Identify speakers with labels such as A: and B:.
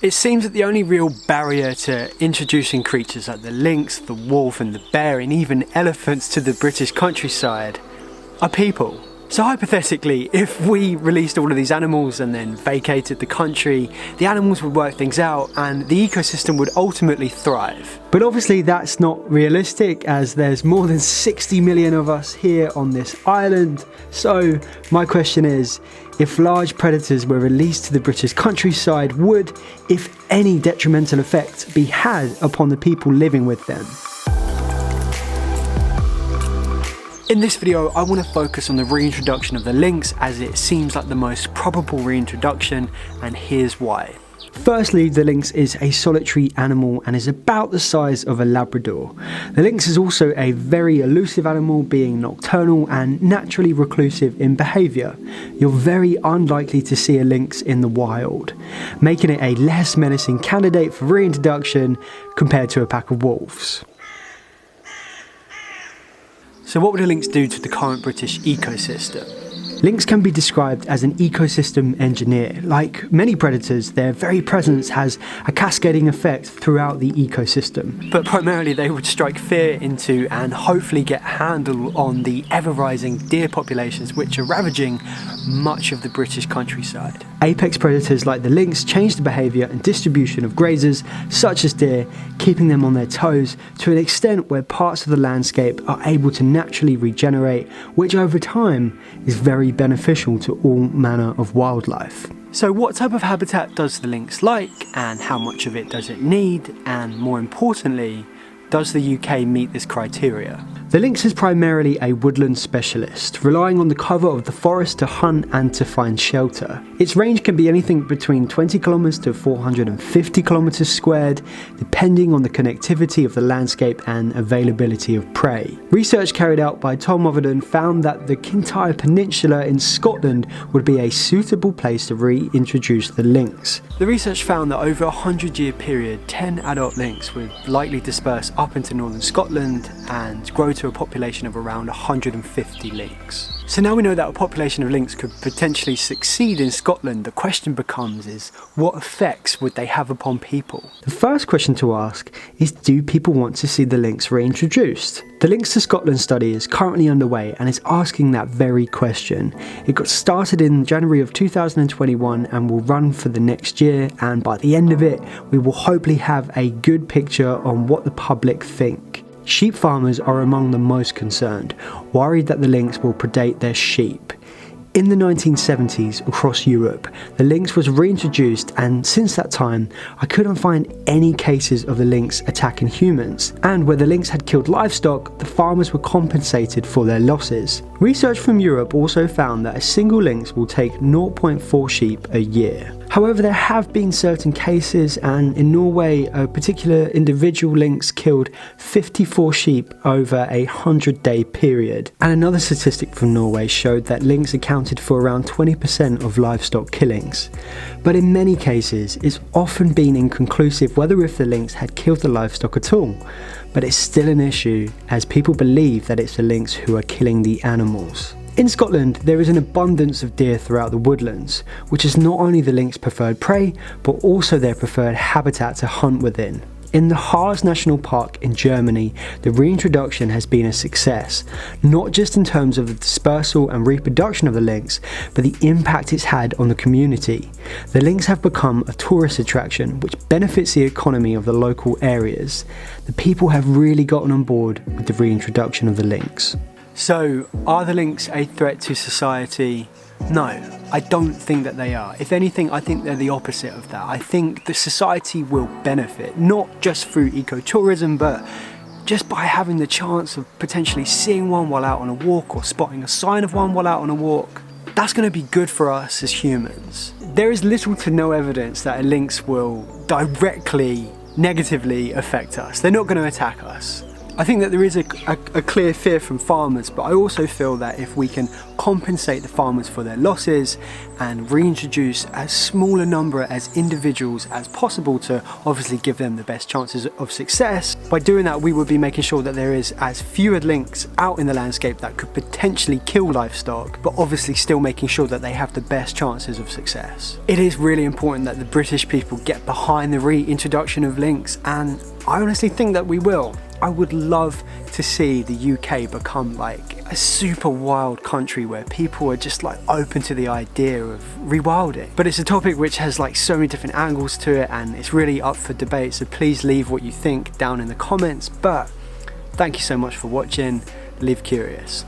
A: It seems that the only real barrier to introducing creatures like the lynx, the wolf and the bear and even elephants to the British countryside are people. So hypothetically, if we released all of these animals and then vacated the country, the animals would work things out and the ecosystem would ultimately thrive. But obviously that's not realistic, as there's more than 60 million of us here on this island. So my question is, if large predators were released to the British countryside, would, if any, detrimental effect be had upon the people living with them? In this video, I want to focus on the reintroduction of the lynx, as it seems like the most probable reintroduction, and here's why. Firstly, the lynx is a solitary animal and is about the size of a Labrador. The lynx is also a very elusive animal, being nocturnal and naturally reclusive in behaviour. You're very unlikely to see a lynx in the wild, making it a less menacing candidate for reintroduction compared to a pack of wolves. So what would a lynx do to the current British ecosystem? Lynx can be described as an ecosystem engineer. Like many predators, their very presence has a cascading effect throughout the ecosystem. But primarily they would strike fear into and hopefully get a handle on the ever-rising deer populations which are ravaging much of the British countryside. Apex predators like the lynx change the behaviour and distribution of grazers such as deer, keeping them on their toes to an extent where parts of the landscape are able to naturally regenerate, which over time is very beneficial to all manner of wildlife. So what type of habitat does the lynx like, and how much of it does it need, and more importantly, does the UK meet this criteria? The lynx is primarily a woodland specialist, relying on the cover of the forest to hunt and to find shelter. Its range can be anything between 20 kilometers to 450 kilometers squared, depending on the connectivity of the landscape and availability of prey. Research carried out by Tom Overton found that the Kintyre Peninsula in Scotland would be a suitable place to reintroduce the lynx. The research found that over a 100-year period, 10 adult lynx would likely disperse up into northern Scotland and grow to a population of around 150 lynx. So now we know that a population of lynx could potentially succeed in Scotland. The question becomes is, what effects would they have upon people? The first question to ask is, do people want to see the lynx reintroduced? The Lynx to Scotland study is currently underway and is asking that very question. It got started in January of 2021 and will run for the next year, and by the end of it we will hopefully have a good picture on what the public think. Sheep farmers are among the most concerned, worried that the lynx will predate their sheep. In the 1970s, across Europe, the lynx was reintroduced, and since that time, I couldn't find any cases of the lynx attacking humans. And where the lynx had killed livestock, the farmers were compensated for their losses. Research from Europe also found that a single lynx will take 0.4 sheep a year. However, there have been certain cases, and in Norway, a particular individual lynx killed 54 sheep over a 100-day period. And another statistic from Norway showed that lynx accounted for around 20% of livestock killings. But in many cases, it's often been inconclusive whether if the lynx had killed the livestock at all. But it's still an issue, as people believe that it's the lynx who are killing the animals. In Scotland, there is an abundance of deer throughout the woodlands, which is not only the lynx's preferred prey, but also their preferred habitat to hunt within. In the Harz National Park in Germany, the reintroduction has been a success, not just in terms of the dispersal and reproduction of the lynx, but the impact it's had on the community. The lynx have become a tourist attraction, which benefits the economy of the local areas. The people have really gotten on board with the reintroduction of the lynx. So, are the lynx a threat to society? No, I don't think that they are. If anything, I think they're the opposite of that. I think the society will benefit, not just through ecotourism, but just by having the chance of potentially seeing one while out on a walk or spotting a sign of one while out on a walk. That's going to be good for us as humans. There is little to no evidence that a lynx will directly, negatively affect us. They're not going to attack us. I think that there is a clear fear from farmers, but I also feel that if we can compensate the farmers for their losses and reintroduce as small a number as individuals as possible to obviously give them the best chances of success, by doing that we would be making sure that there is as fewer lynx out in the landscape that could potentially kill livestock, but obviously still making sure that they have the best chances of success. It is really important that the British people get behind the reintroduction of lynx, and I honestly think that we will. I would love to see the UK become like a super wild country where people are just like open to the idea of rewilding. But it's a topic which has like so many different angles to it, and it's really up for debate, so please leave what you think down in the comments. But thank you so much for watching. Live curious.